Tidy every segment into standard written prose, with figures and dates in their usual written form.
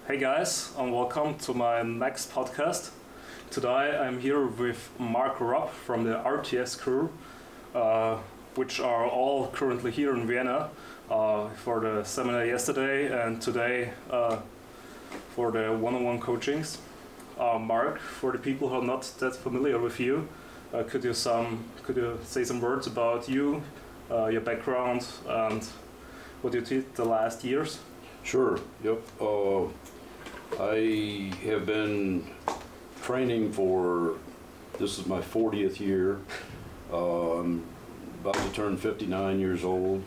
Hey guys, and welcome to my next podcast. Today I'm here with Mark Robb from the RTS crew, which are all currently here in Vienna for the seminar yesterday and today for the one-on-one coachings. Mark, for the people who are not that familiar with you, could you say some words about you, your background, and what you did the last years? Sure. Yep. I have been training this is my 40th year. I'm about to turn 59 years old,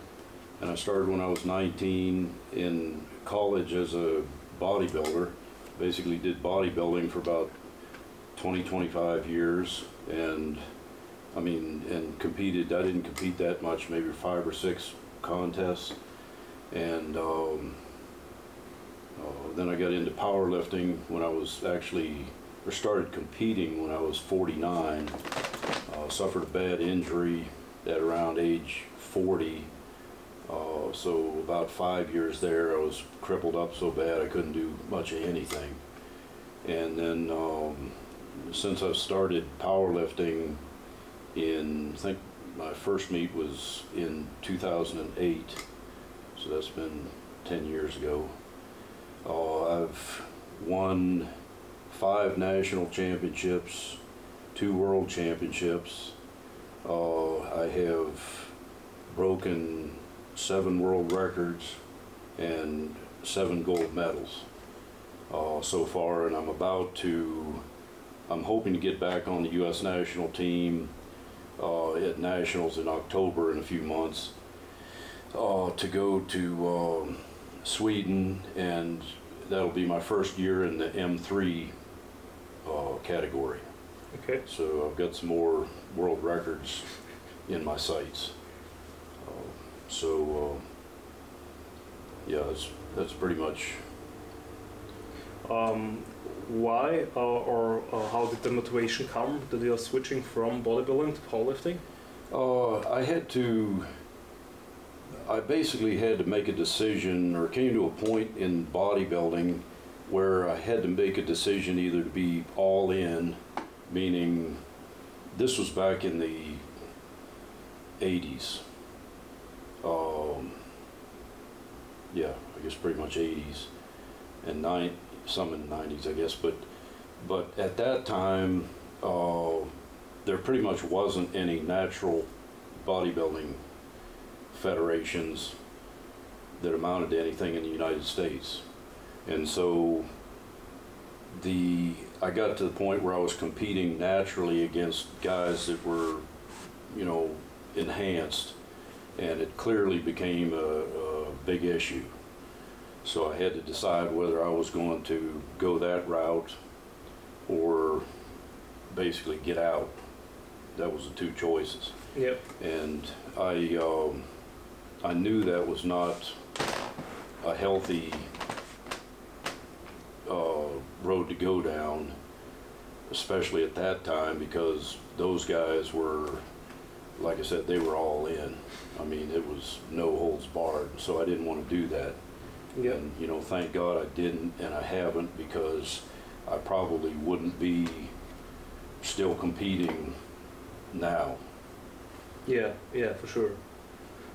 and I started when I was 19 in college as a bodybuilder. Basically did bodybuilding for about 20-25 years, and competed. I didn't compete that much, maybe 5 or 6 contests, and then I got into powerlifting when I was started competing when I was 49. Suffered a bad injury at around age 40. So about 5 years there, I was crippled up so bad I couldn't do much of anything. And then since I've started powerlifting I think my first meet was in 2008. So that's been 10 years ago. I've won 5 national championships, 2 world championships. I have broken 7 world records and 7 gold medals so far, and I'm hoping to get back on the U.S. national team at nationals in October in a few months to go to Sweden, and that'll be my first year in the M3 category. Okay. So I've got some more world records in my sights. Yeah, that's pretty much. Why or how did the motivation come that you're switching from bodybuilding to powerlifting? I basically had to make a decision, or came to a point in bodybuilding where I had to make a decision either to be all in, meaning this was back in the 80s. Yeah, I guess pretty much 80s and some in the 90s, I guess. But at that time, there pretty much wasn't any natural bodybuilding federations that amounted to anything in the United States. And so I got to the point where I was competing naturally against guys that were, enhanced, and it clearly became a big issue. So I had to decide whether I was going to go that route or basically get out. That was the 2 choices. Yep. And I knew that was not a healthy road to go down, especially at that time, because those guys were, like I said, they were all in. I mean, it was no holds barred, so I didn't want to do that. Yep. And thank God I didn't, and I haven't, because I probably wouldn't be still competing now. Yeah, for sure.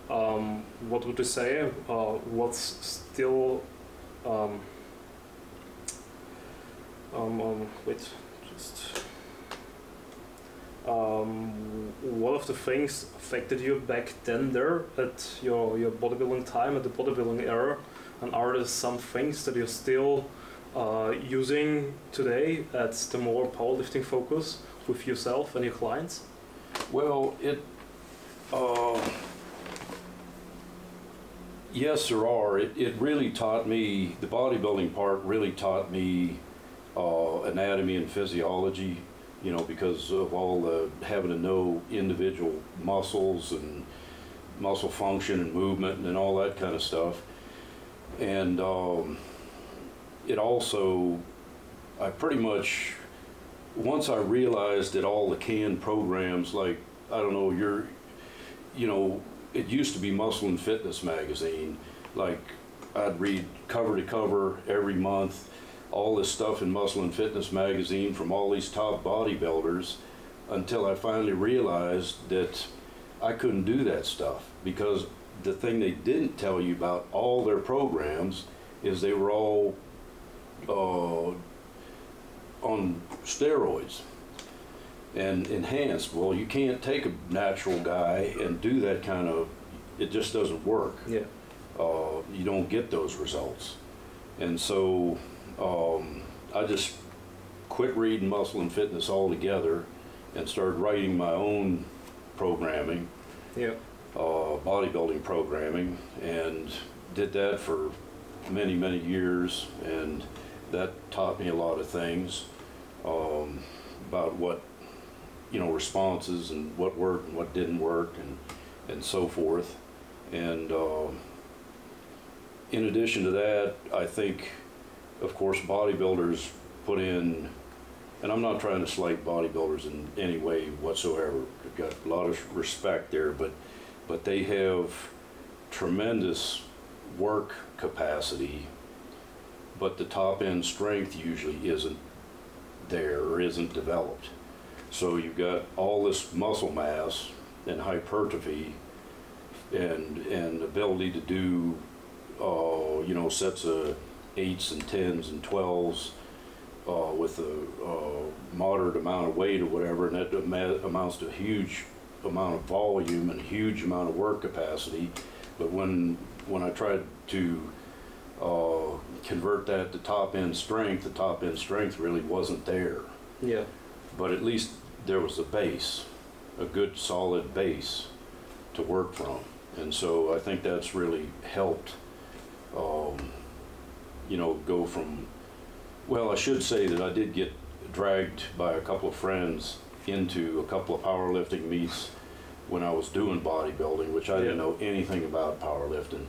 What would you say? What's still what of the things affected you back then there at your bodybuilding time, at the bodybuilding era, and are there some things that you're still using today at the more powerlifting focus with yourself and your clients? Well, yes, there are. It really taught me, the bodybuilding part really taught me anatomy and physiology, because of all the having to know individual muscles and muscle function and movement and all that kind of stuff. And it also, once I realized that all the canned programs, like, I don't know, it used to be Muscle and Fitness magazine. Like, I'd read cover to cover every month, all this stuff in Muscle and Fitness magazine from all these top bodybuilders, until I finally realized that I couldn't do that stuff, because the thing they didn't tell you about all their programs is they were all on steroids and enhanced. Well, you can't take a natural guy and do that kind of, it just doesn't work. Yeah. You don't get those results. And so I just quit reading Muscle and Fitness altogether and started writing my own programming, Yeah. bodybuilding programming, and did that for many, many years, and that taught me a lot of things about what, you know, responses and what worked and what didn't work, and so forth. And in addition to that, I think, of course, bodybuilders put in, and I'm not trying to slight bodybuilders in any way whatsoever. I've got a lot of respect there, but they have tremendous work capacity, but the top end strength usually isn't there or isn't developed. So you've got all this muscle mass and hypertrophy and ability to do you know, sets of 8s and 10s and 12s with a moderate amount of weight or whatever, and that amounts to a huge amount of volume and a huge amount of work capacity. But when I tried to convert that to top end strength, the top end strength really wasn't there. Yeah. But at least there was a base, a good solid base to work from. And so I think that's really helped, you know, go from, well, I should say that I did get dragged by a couple of friends into a couple of powerlifting meets when I was doing bodybuilding, which I didn't know anything about powerlifting.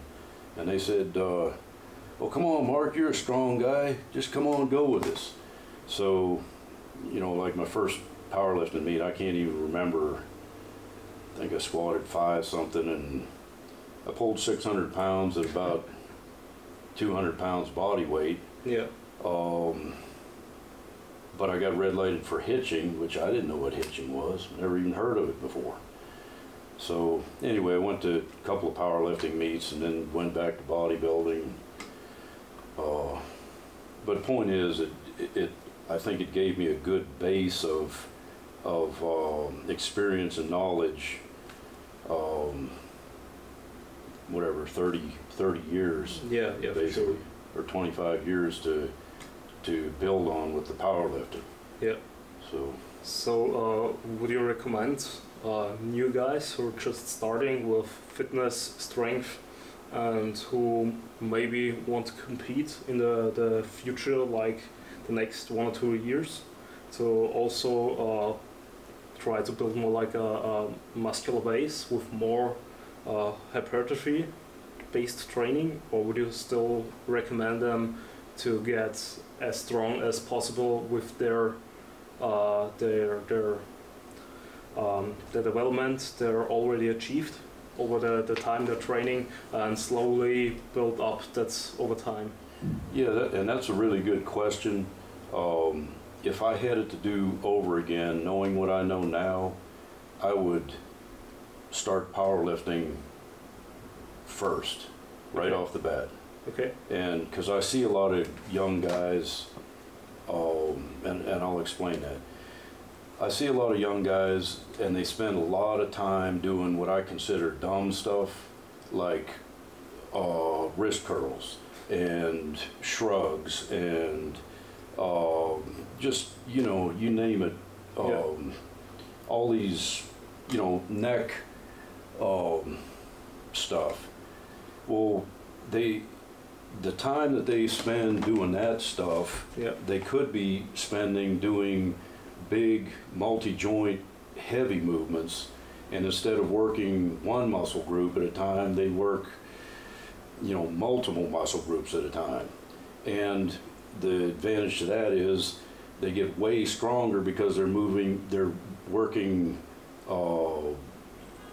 And they said, well, come on, Mark, you're a strong guy. Just come on, go with us. So, you know, like my first powerlifting meet, I can't even remember. I think I squatted 5 something, and I pulled 600 pounds at about 200 pounds body weight. Yeah. But I got red lighted for hitching, which I didn't know what hitching was. Never even heard of it before. So anyway, I went to a couple of powerlifting meets and then went back to bodybuilding. But point is, I think it gave me a good base of experience and knowledge. Whatever, 30 years. Yeah, basically, for sure. or 25 years to build on with the powerlifting. Yeah. So would you recommend new guys who are just starting with fitness, strength, and who maybe want to compete in the future, like the next 1 or 2 years, to also try to build more like a muscular base with more hypertrophy based training? Or would you still recommend them to get as strong as possible with their development they're already achieved over the time they're training, and slowly build up that over time? Yeah, and that's a really good question. If I had it to do over again, knowing what I know now, I would start powerlifting first, right off the bat. Okay. And because I see a lot of young guys, and I'll explain that. I see a lot of young guys, and they spend a lot of time doing what I consider dumb stuff, like wrist curls and shrugs and just, you know, you name it, all these, you know, neck stuff. Well, the time that they spend doing that stuff, they could be spending doing big multi-joint heavy movements, and instead of working one muscle group at a time, they work, you know, multiple muscle groups at a time. And the advantage to that is they get way stronger because they're working,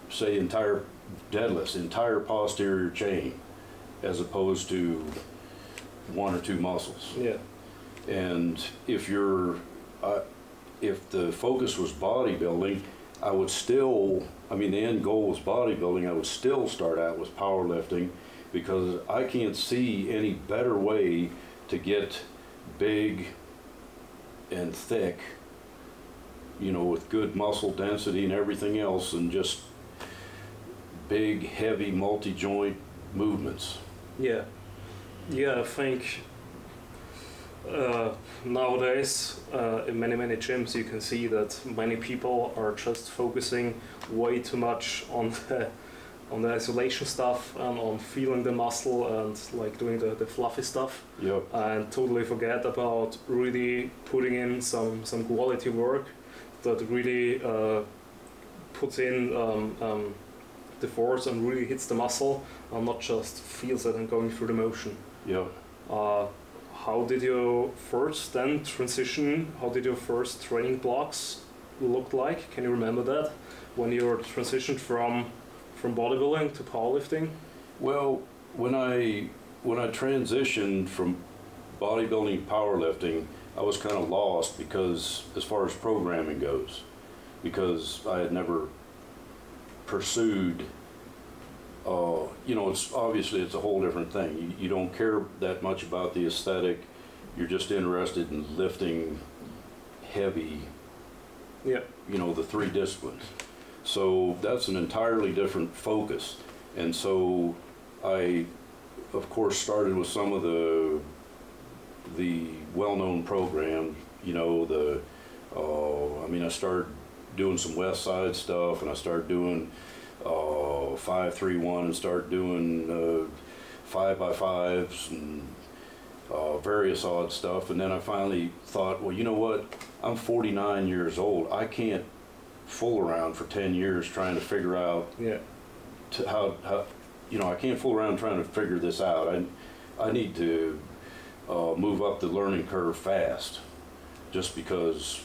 say, entire deadlifts, entire posterior chain, as opposed to one or two muscles. Yeah. And if the focus was bodybuilding, I would still, I mean, the end goal was bodybuilding, I would still start out with powerlifting, because I can't see any better way to get big and thick, you know, with good muscle density and everything else, and just big, heavy, multi-joint movements. Yeah. Yeah, I think nowadays in many gyms you can see that many people are just focusing way too much on the isolation stuff and on feeling the muscle and like doing the fluffy stuff. Yep. And totally forget about really putting in some quality work that really puts in the force and really hits the muscle and not just feels it and going through the motion. Yep. How did you first then transition? How did your first training blocks look like? Can you remember that when you were transitioned from bodybuilding to powerlifting? Well, when I transitioned from bodybuilding to powerlifting, I was kind of lost, because as far as programming goes, because I had never pursued, you know, it's obviously it's a whole different thing. You don't care that much about the aesthetic. You're just interested in lifting heavy, Yeah. you know, the three disciplines. So that's an entirely different focus. And so I, of course, started with some of the well-known programs, you know, I mean, I started doing some West Side stuff, and I started doing 5-3-1, and started doing 5x5s and various odd stuff. And then I finally thought, well, you know what? I'm 49 years old. I can't fool around for 10 years trying to figure out how you know, I can't fool around trying to figure this out. I need to move up the learning curve fast, just because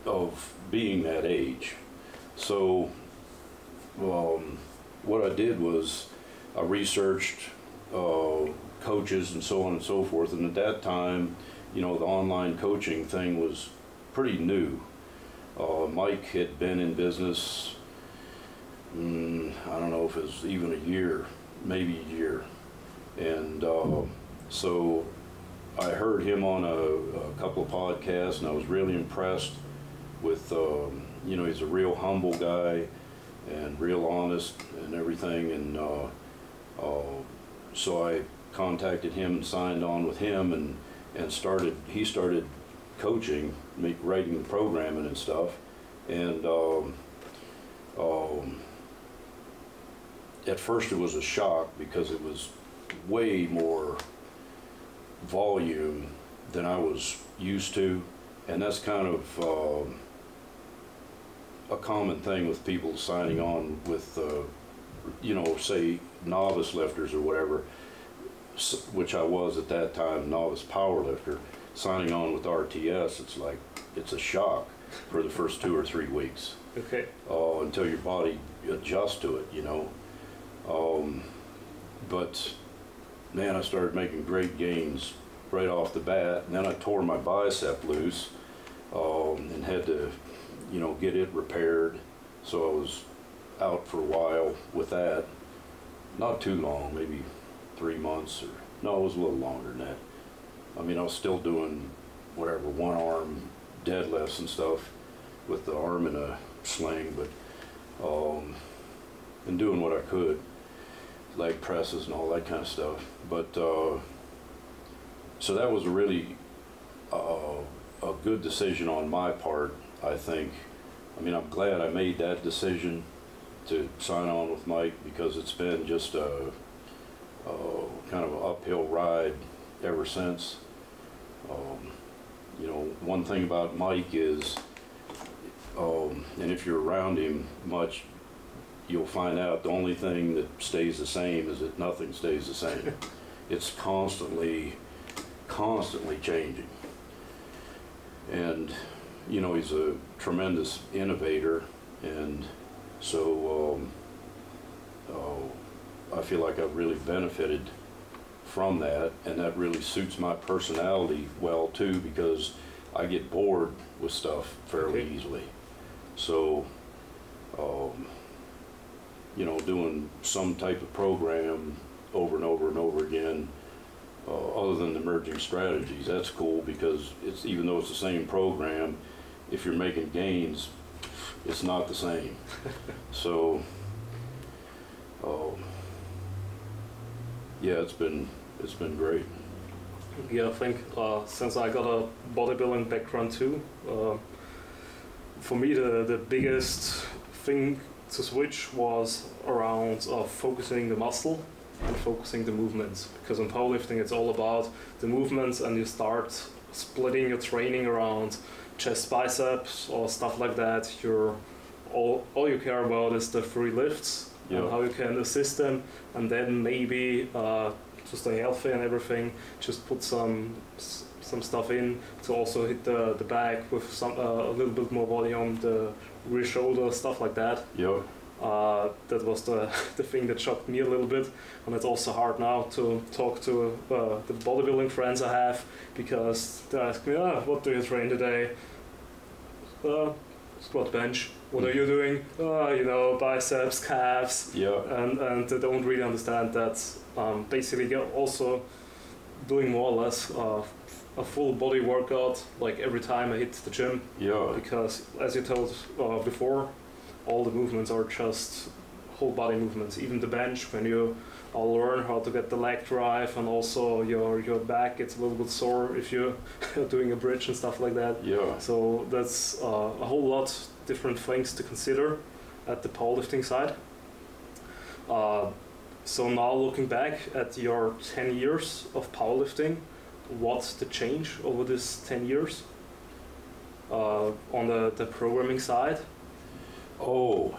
of being that age. So what I did was I researched coaches and so on and so forth, and at that time, you know, the online coaching thing was pretty new. Mike had been in business, I don't know if it was even a year, maybe a year. And so I heard him on a couple of podcasts, and I was really impressed with, you know, he's a real humble guy and real honest and everything. And so I contacted him and signed on with him, and he started coaching, writing the programming and stuff. And at first it was a shock, because it was way more volume than I was used to, and that's kind of a common thing with people signing on with, you know, say novice lifters or whatever, which I was at that time, novice power lifter, signing on with RTS. It's like, it's a shock for the first 2 or 3 weeks. Okay. Until your body adjusts to it, you know. But man, I started making great gains right off the bat, and then I tore my bicep loose, and had to, you know, get it repaired. So I was out for a while with that. Not too long, maybe 3 months, or no, it was a little longer than that. I mean, I was still doing whatever, one arm deadlifts and stuff with the arm in a sling, but and doing what I could, leg presses and all that kind of stuff. But so that was a really a good decision on my part, I think. I mean, I'm glad I made that decision to sign on with Mike, because it's been just a kind of an uphill ride ever since. You know, one thing about Mike is, and if you're around him much, you'll find out the only thing that stays the same is that nothing stays the same. It's constantly changing. And, you know, he's a tremendous innovator, and so I feel like I've really benefited from that, and that really suits my personality well too, because I get bored with stuff fairly easily. So, you know, doing some type of program over and over and over again, other than the emerging strategies, that's cool, because it's, even though it's the same program, if you're making gains, it's not the same. So, yeah, it's been great. Yeah, I think since I got a bodybuilding background too, for me the biggest thing to switch was around focusing the muscle and focusing the movements, because in powerlifting it's all about the movements, and you start splitting your training around chest, biceps or stuff like that. All you care about is the free lifts, and how you can assist them, and then maybe to stay healthy and everything, just put some stuff in to also hit the back with some a little bit more volume, the rear shoulder, stuff like that. That was the thing that shocked me a little bit, and it's also hard now to talk to the bodybuilding friends I have, because they ask me, what do you train today? Squat bench. What are you doing? You know, biceps, calves. And they don't really understand that basically you're also doing more or less a full body workout, like every time I hit the gym. Because as you told before, all the movements are just whole body movements. Even the bench, when you learn how to get the leg drive, and also your back gets a little bit sore if you're doing a bridge and stuff like that. So that's a whole lot different things to consider at the powerlifting side. So now looking back at your 10 years of powerlifting, what's the change over this 10 years on the programming side? Oh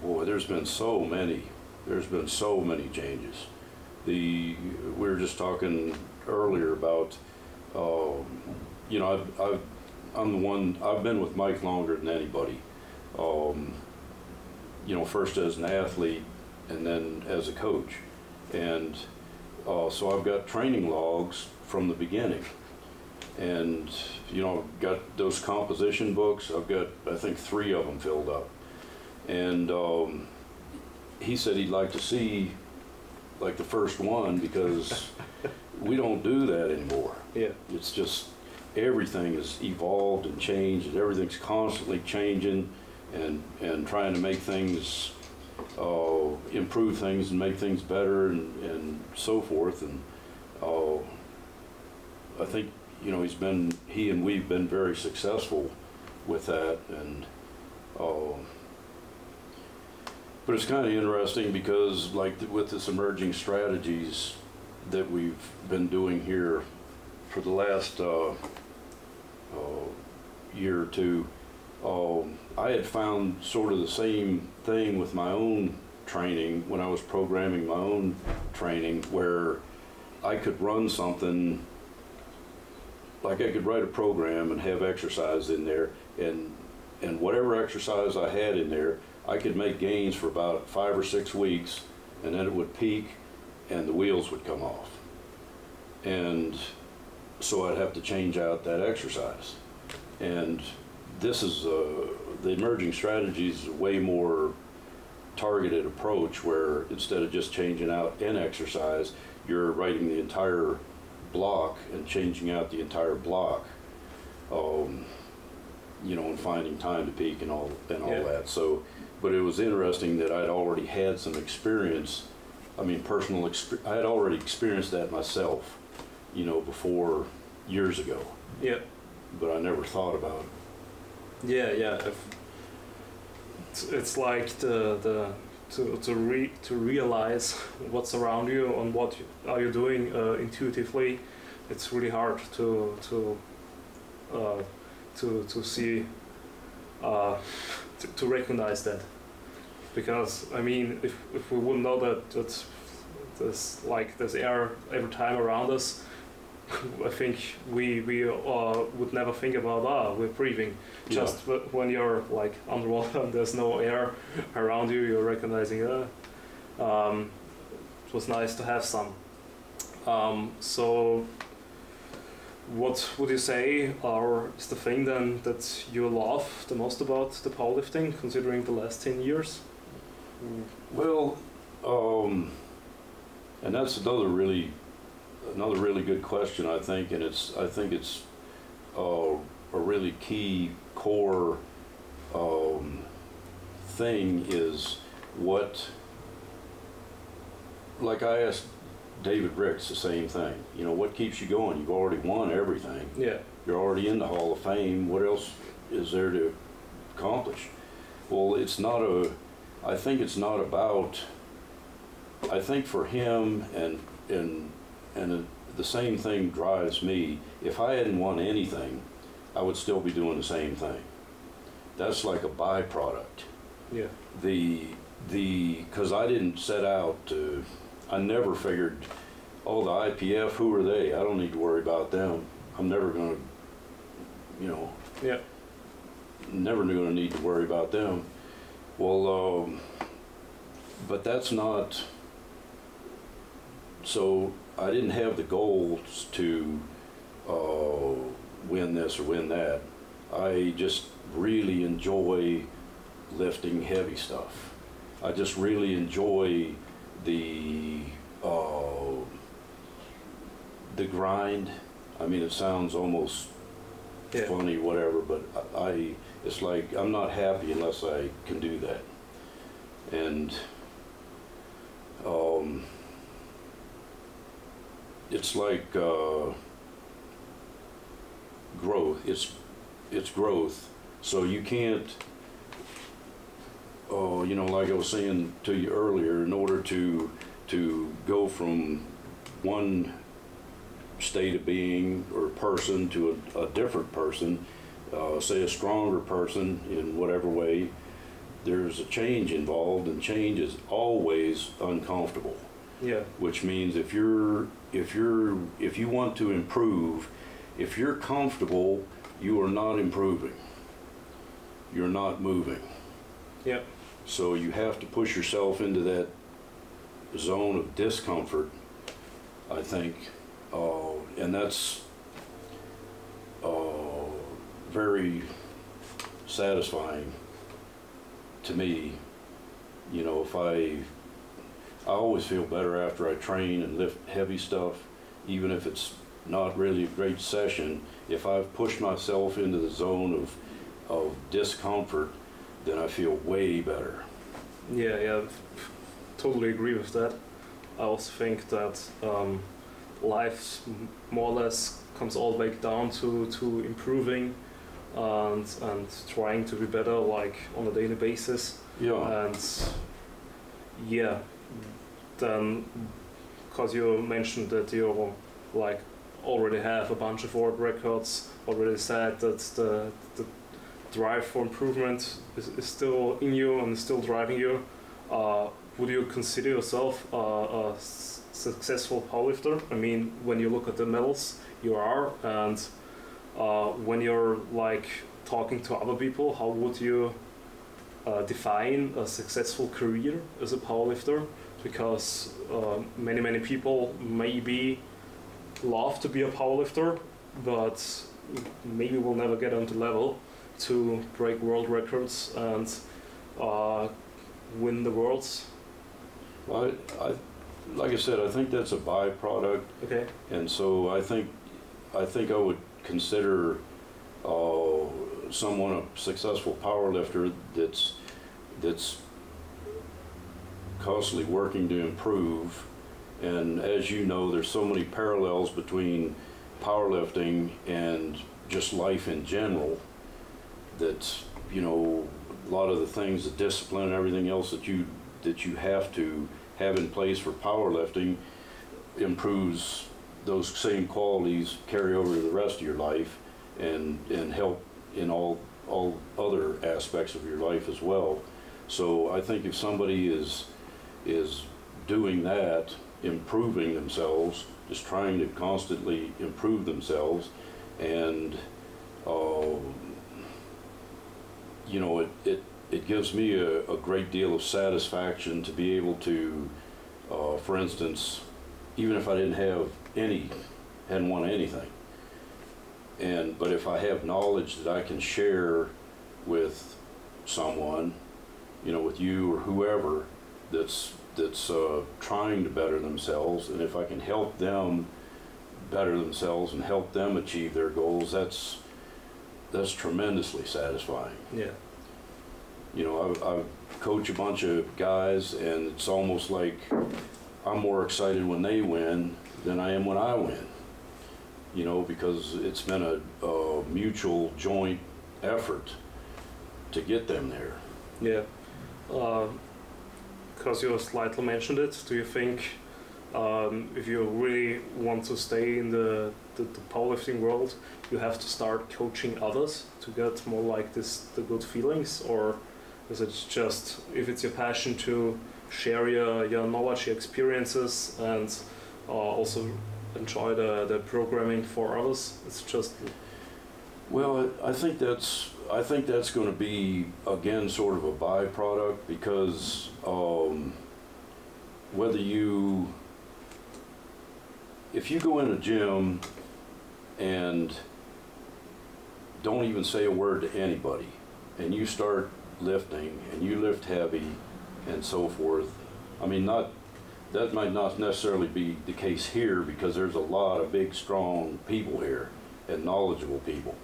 boy, there's been so many changes. We were just talking earlier about, you know, I've been with Mike longer than anybody. You know, first as an athlete and then as a coach. And so I've got training logs from the beginning. And, you know, I've got those composition books. I've got, I think, 3 of them filled up. And he said he'd like to see, like, the first one, because we don't do that anymore. It's just, everything has evolved and changed, and everything's constantly changing, and trying to make things, improve things and make things better, and so forth. And I think, you know, he and we've been very successful with that. And but it's kind of interesting, because like with this emerging strategies that we've been doing here for the last year or two, I had found sort of the same thing with my own training when I was programming my own training, where I could run something, like I could write a program and have exercise in there, and whatever exercise I had in there, I could make gains for about 5 or 6 weeks, and then it would peak and the wheels would come off. And so I'd have to change out that exercise. And this is, the emerging strategies is a way more targeted approach, where instead of just changing out an exercise, you're writing the entire block and changing out the entire block, you know, and finding time to peak and all that. So, but it was interesting that I'd already had some experience. I mean, I had already experienced that myself, you know, before, years ago. But I never thought about it. It's like to realize what's around you and what are you doing intuitively. It's really hard to see, to recognize that, because I mean, if we wouldn't know that there's air every time around us, I think we would never think about we're breathing. Just when you're like underwater and there's no air around you, you're recognizing it was nice to have some. So what would you say is the thing then that you love the most about the powerlifting, considering the last 10 years? Well, and that's another really good question, I think, and I think it's a really key core thing is what, like I asked David Ricks the same thing, you know, what keeps you going? You've already won everything. Yeah. You're already in the Hall of Fame. What else is there to accomplish? Well, I think it's not about, I think for him and the same thing drives me. If I hadn't won anything, I would still be doing the same thing. That's like a byproduct. Yeah. Because I didn't set out to, I never figured, oh, the IPF, who are they? I don't need to worry about them. I'm never going to, you know, never going to need to worry about them. Well, but that's not, so I didn't have the goals to win this or win that. I just really enjoy lifting heavy stuff. I just really enjoy the grind. I mean, it sounds almost funny, whatever, but it's like I'm not happy unless I can do that. And it's like growth. It's growth. So you can't, you know, like I was saying to you earlier, in order to go from one state of being or person to a different person, say a stronger person in whatever way, there's a change involved, and change is always uncomfortable. Yeah. Which means if you want to improve, if you're comfortable, you are not improving. You're not moving. Yeah. So you have to push yourself into that zone of discomfort, I think, and that's very satisfying to me. You know, I always feel better after I train and lift heavy stuff, even if it's not really a great session. If I've pushed myself into the zone of discomfort, then I feel way better. Yeah, totally agree with that. I also think that life more or less comes all back down to improving and trying to be better, like on a daily basis. Yeah. And yeah, then because you mentioned that you like already have a bunch of world records, already said that the drive for improvement is still in you and is still driving you. Would you consider yourself a successful powerlifter? I mean, when you look at the medals, you are, and when you're like talking to other people, how would you define a successful career as a powerlifter? Because many people maybe love to be a powerlifter, but maybe will never get on the level to break world records and win the worlds. Well, like I said, I think that's a byproduct. Okay. And so I think I would consider someone a successful powerlifter that's constantly working to improve. And as you know, there's so many parallels between powerlifting and just life in general, that, you know, a lot of the things, the discipline and everything else that you have to have in place for powerlifting improves those same qualities, carry over to the rest of your life, and help in all other aspects of your life as well. So I think if somebody is doing that, improving themselves, just trying to constantly improve themselves. And you know, it gives me a great deal of satisfaction to be able to, for instance, even if I hadn't won anything, but if I have knowledge that I can share with someone, you know, with you or whoever that's trying to better themselves, and if I can help them better themselves and help them achieve their goals, that's tremendously satisfying. Yeah. You know, I coach a bunch of guys, and it's almost like I'm more excited when they win than I am when I win. You know, because it's been a mutual joint effort to get them there. Yeah. Because you slightly mentioned it, do you think if you really want to stay in the powerlifting world, you have to start coaching others to get more like the good feelings? Or is it just, if it's your passion, to share your knowledge, your experiences, and also enjoy the programming for others? It's just... Well, I think that's going to be, again, sort of a byproduct, because if you go in a gym and don't even say a word to anybody, and you start lifting and you lift heavy and so forth, I mean, that might not necessarily be the case here, because there's a lot of big, strong people here and knowledgeable people.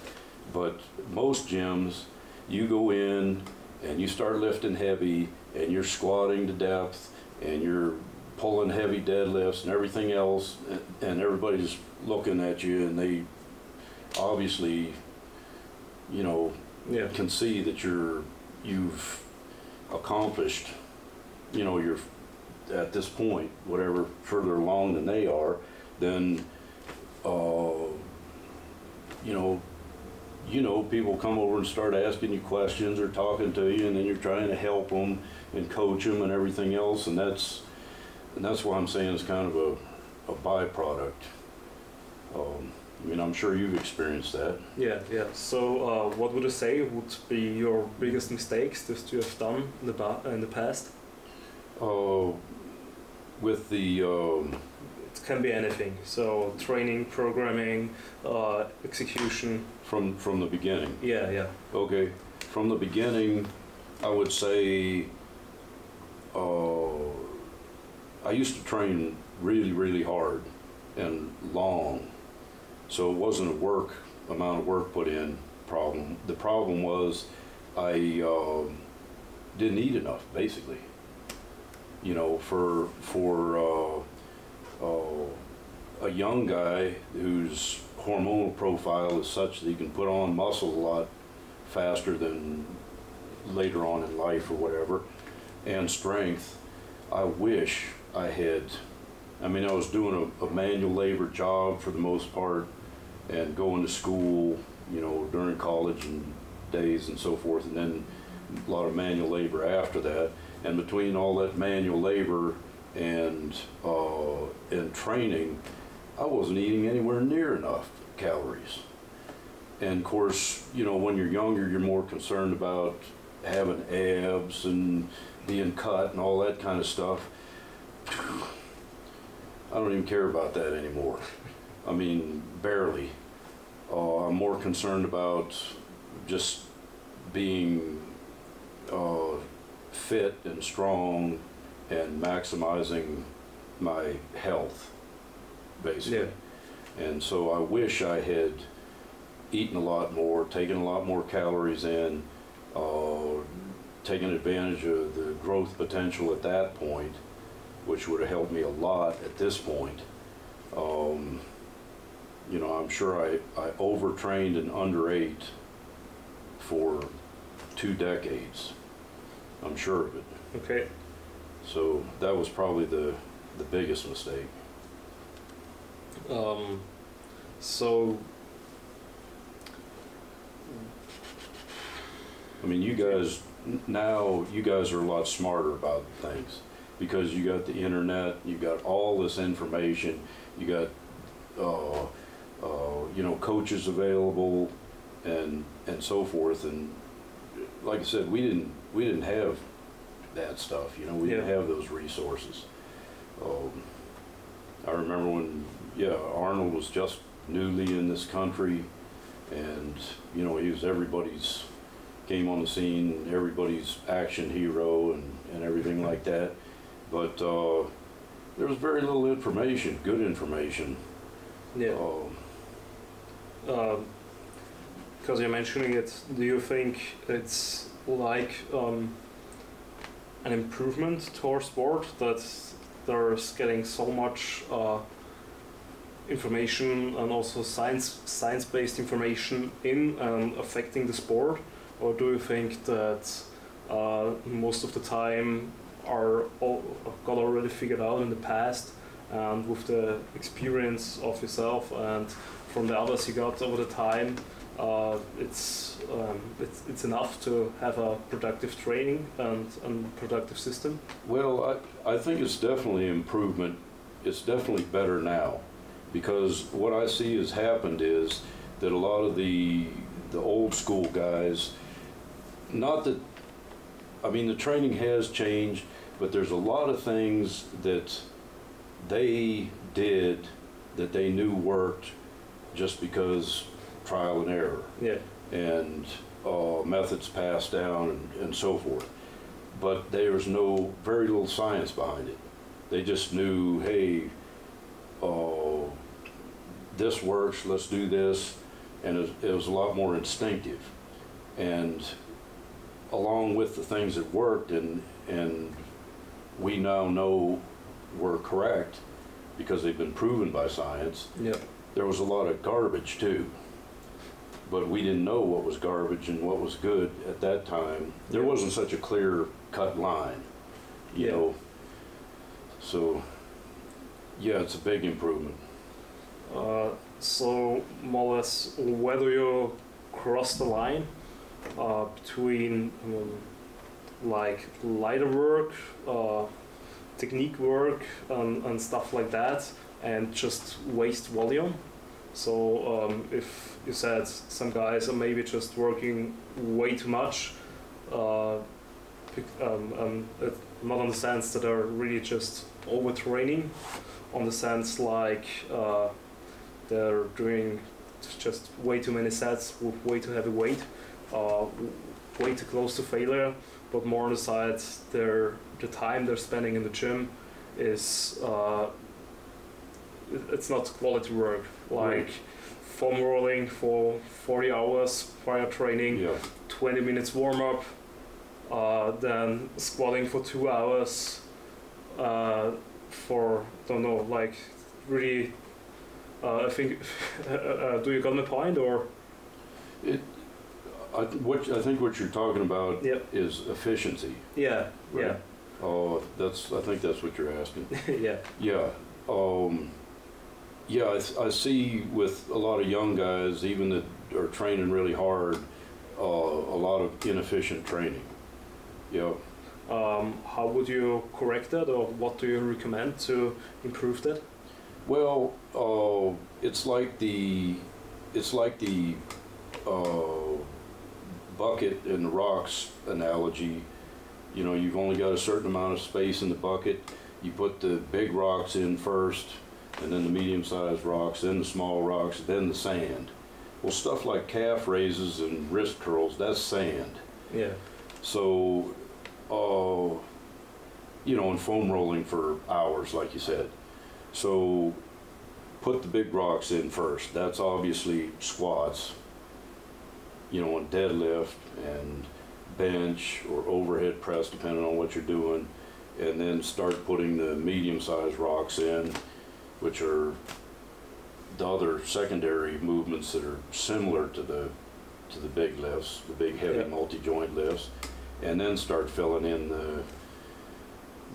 But most gyms, you go in and you start lifting heavy and you're squatting to depth and you're pulling heavy deadlifts and everything else, and everybody's looking at you, and they obviously, you know, yeah, can see that you've accomplished, you know, you're at this point, whatever, further along than they are, then you know, people come over and start asking you questions or talking to you, and then you're trying to help them and coach them and everything else, and that's why I'm saying it's kind of a byproduct. I mean, I'm sure you've experienced that. Yeah, yeah. So what would you say would be your biggest mistakes that you have done in the past? With the... it can be anything. So training, programming, execution. From the beginning? Yeah, yeah. Okay. From the beginning, I would say I used to train really, really hard and long. So it wasn't amount of work put in problem. The problem was I didn't eat enough, basically. You know, for a young guy whose hormonal profile is such that he can put on muscle a lot faster than later on in life or whatever, and strength, I wish I had. I mean, I was doing a manual labor job for the most part, and going to school, you know, during college and days and so forth, and then a lot of manual labor after that. And between all that manual labor and training, I wasn't eating anywhere near enough calories. And of course, you know, when you're younger, you're more concerned about having abs and being cut and all that kind of stuff. I don't even care about that anymore. I mean, barely. I'm more concerned about just being fit and strong and maximizing my health, basically. Yeah. And so I wish I had eaten a lot more, taken a lot more calories in, taken advantage of the growth potential at that point, which would have helped me a lot at this point. You know, I'm sure I overtrained and underate for 2 decades. I'm sure of it. Okay. So that was probably the biggest mistake. So, I mean, you guys are a lot smarter about things, because you got the internet, you got all this information, You got coaches available and so forth. And like I said, we didn't have that stuff. We didn't have those resources. I remember when Arnold was just newly in this country, and he was everybody's, came on the scene, everybody's action hero and everything like that. But there was very little information, good information. Yeah. Because you're mentioning it, do you think it's like an improvement to our sport that there's getting so much information and also science-based information in and affecting the sport, or do you think that most of the time got already figured out in the past, and with the experience of yourself and from the others you got over the time, it's enough to have a productive training and productive system? Well, I think it's definitely improvement. It's definitely better now, because what I see has happened is that a lot of the old school guys, the training has changed, but there's a lot of things that they did that they knew worked just because trial and error. Yeah. And methods passed down and so forth. But there was very little science behind it. They just knew, hey, this works, let's do this, and it was a lot more instinctive. And along with the things that worked and we now know were correct because they've been proven by science, there was a lot of garbage too. But we didn't know what was garbage and what was good at that time. There wasn't such a clear-cut line, you know. So, it's a big improvement. So, more or less, where do you cross the line between like lighter work, technique work, and stuff like that, and just waste volume? So if you said some guys are maybe just working way too much, not on the sense that they're really just overtraining, on the sense like they're doing just way too many sets with way too heavy weight, way too close to failure, but more on the side the time they're spending in the gym is it's not quality work, like foam rolling for 40 hours prior training, 20 minutes warm up, then squatting for 2 hours for, don't know, like really, I think, do you got my point, or? I think what you're talking about is efficiency. Yeah, right? Oh, I think that's what you're asking. I see with a lot of young guys, even that are training really hard, a lot of inefficient training. How would you correct that, or what do you recommend to improve that? Well, it's like the bucket and the rocks analogy. You've only got a certain amount of space in the bucket. You put the big rocks in first, and then the medium-sized rocks, then the small rocks, then the sand. Well, stuff like calf raises and wrist curls, that's sand. Yeah. So, and foam rolling for hours, like you said. So, put the big rocks in first. That's obviously squats, on deadlift and bench or overhead press, depending on what you're doing. And then start putting the medium-sized rocks in, which are the other secondary movements that are similar to the big lifts, the big heavy multi-joint lifts, and then start filling in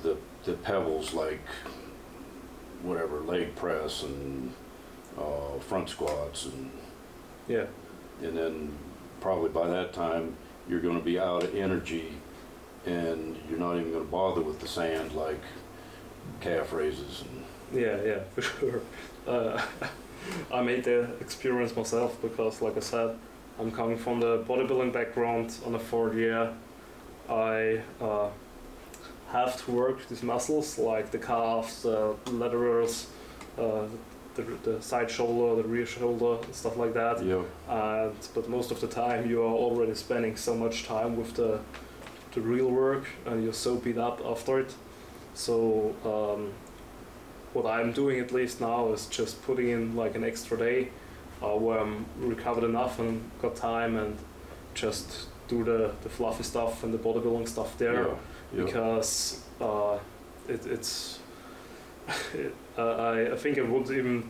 the pebbles like whatever, leg press and front squats and then probably by that time you're going to be out of energy and you're not even going to bother with the sand like calf raises and Yeah, for sure. Uh, I made the experience myself because, like I said, I'm coming from the bodybuilding background. On the 4th year, I have to work these muscles like the calves, the laterals, the side shoulder, the rear shoulder, stuff like that. Yeah. But most of the time, you are already spending so much time with the real work, and you're so beat up after it. So what I'm doing at least now is just putting in like an extra day where I'm recovered enough and got time, and just do the fluffy stuff and the bodybuilding stuff there. Yeah. Because it's I think I would even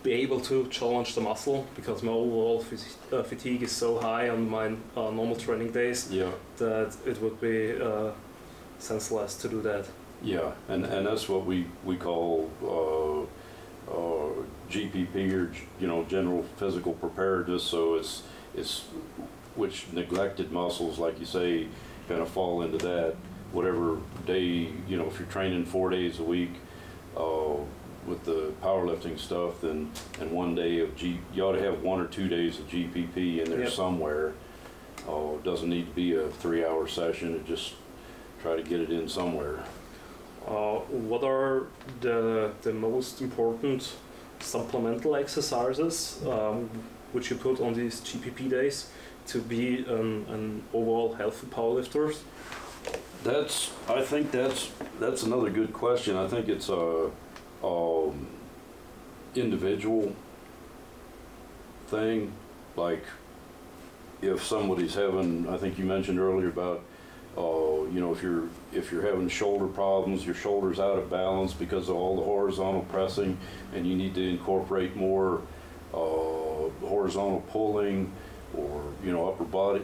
be able to challenge the muscle, because my overall fatigue is so high on my normal training days that it would be senseless to do that. Yeah, and that's what we call GPP, or general physical preparedness. So it's which neglected muscles, like you say, kind of fall into that. Whatever day, if you're training 4 days a week with the powerlifting stuff, then and 1 day of you ought to have 1 or 2 days of GPP in there somewhere. It doesn't need to be a 3-hour session. Just try to get it in somewhere. What are the most important supplemental exercises which you put on these GPP days to be an overall healthy powerlifter? I think that's another good question. I think it's a individual thing. Like if somebody's having, I think you mentioned earlier about if you're having shoulder problems, your shoulder's out of balance because of all the horizontal pressing, and you need to incorporate more horizontal pulling, or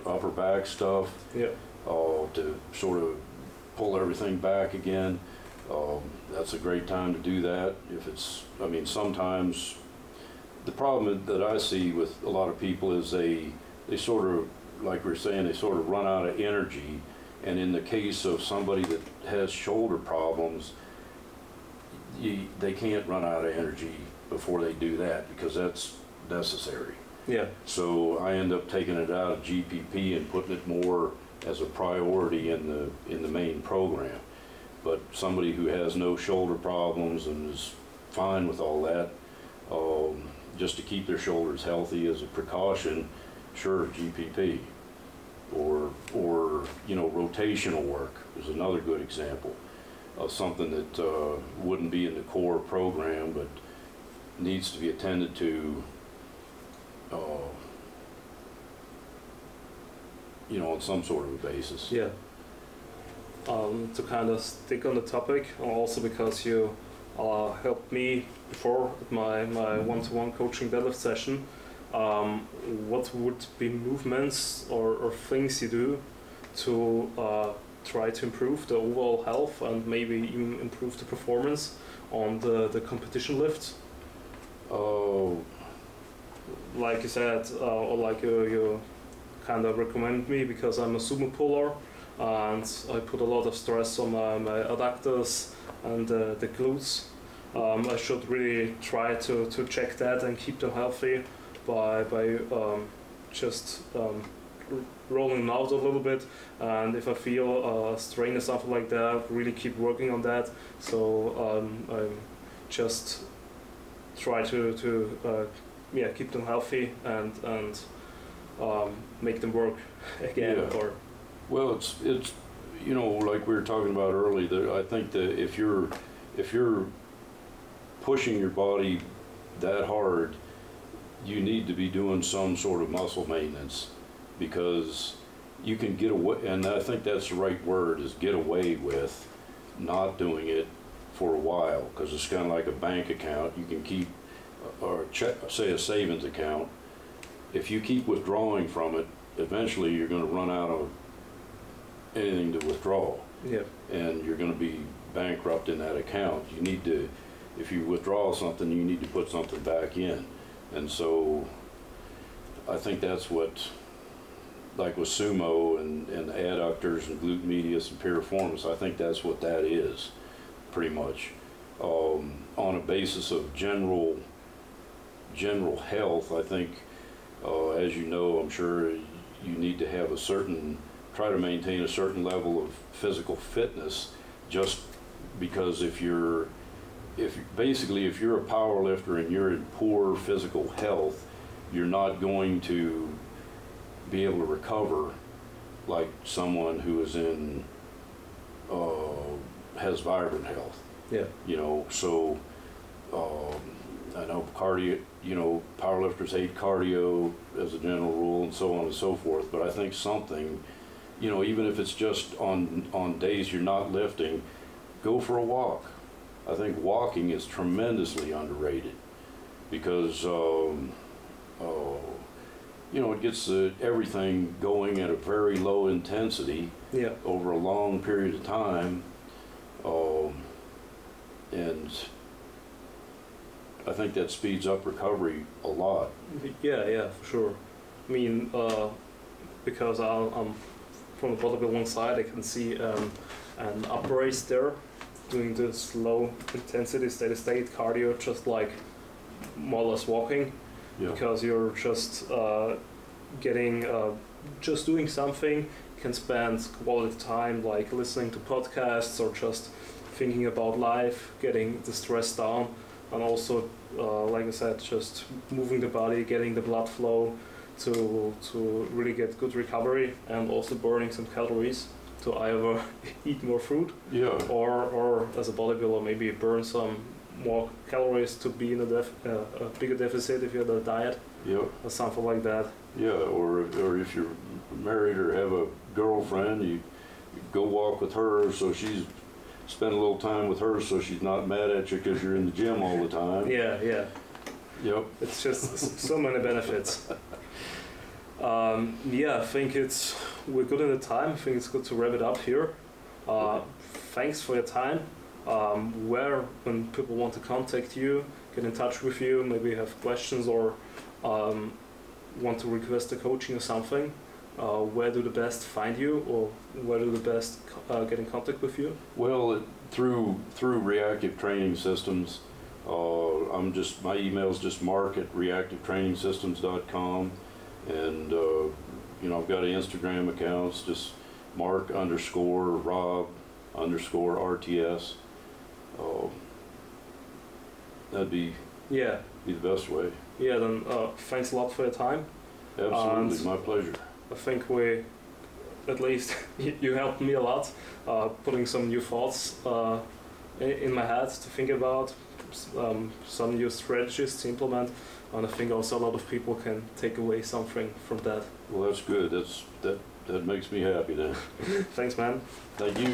upper back stuff to sort of pull everything back again. That's a great time to do that. Sometimes the problem that I see with a lot of people is they sort of, like we were saying, they sort of run out of energy. And in the case of somebody that has shoulder problems, they can't run out of energy before they do that, because that's necessary. Yeah. So I end up taking it out of GPP and putting it more as a priority in the main program. But somebody who has no shoulder problems and is fine with all that, just to keep their shoulders healthy as a precaution, sure, GPP. Or rotational work is another good example of something that wouldn't be in the core program, but needs to be attended to on some sort of a basis. Yeah. To kind of stick on the topic, also because you helped me before at my one-to-one coaching deadlift session, what would be movements or things you do to try to improve the overall health and maybe even improve the performance on the competition lifts? Like you said, or like you kind of recommend me, because I'm a sumo puller and I put a lot of stress on my adductors and the glutes. I should really try to check that and keep them healthy by just rolling them out a little bit, and if I feel strain or something like that, really keep working on that. So I just try to keep them healthy and make them work again. Yeah. Or well, it's like we were talking about earlier. I think that if you're pushing your body that hard, you need to be doing some sort of muscle maintenance, because you can get away, and I think that's the right word, is get away with not doing it for a while, because it's kind of like a bank account. You can keep, or say a savings account, if you keep withdrawing from it, eventually you're going to run out of anything to withdraw. Yeah. And you're going to be bankrupt in that account. You need to, if you withdraw something, you need to put something back in. And so I think that's what, like with sumo and adductors and glute medius and piriformis, I think that's what that is, pretty much. on a basis of general health. I think, as you know, I'm sure you need to have try to maintain a certain level of physical fitness, just because if you're a power lifter and you're in poor physical health, you're not going to be able to recover like someone who is has vibrant health. Yeah. You know, so I know cardio, you know, powerlifters hate cardio as a general rule and so on and so forth, but I think something, you know, even if it's just on days you're not lifting, go for a walk. I think walking is tremendously underrated because, you know, it gets everything going at a very low intensity over a long period of time. And I think that speeds up recovery a lot. Yeah, for sure. I mean, because I'm from the bodybuilding side, I can see an upper race there doing this low intensity steady state cardio, just like more or less walking, because you're just just doing something. You can spend quality time like listening to podcasts or just thinking about life, getting the stress down, and also, like I said, just moving the body, getting the blood flow to really get good recovery, and also burning some calories to either eat more food or as a bodybuilder maybe burn some more calories to be in a bigger deficit if you're on a diet or something like that. Or if you're married or have a girlfriend, you go walk with her, so spend a little time with her so she's not mad at you because you're in the gym all the time. Yep. It's just so many benefits. I think we're good in the time. I think it's good to wrap it up here. Thanks for your time. When people want to contact you, get in touch with you, maybe have questions or want to request a coaching or something, where do the best find you, or where do the best get in contact with you? Well, through Reactive Training Systems. My email is just mark@reactivetrainingsystems.com, and you know, I've got an Instagram account. It's just Mark_Robb_RTS. That'd be the best way. Yeah, then thanks a lot for your time. Absolutely, my pleasure. I think at least you helped me a lot, putting some new thoughts in my head to think about, some new strategies to implement, and I think also a lot of people can take away something from that. Well, that's good. That makes me happy then. Thanks, man. Thank you.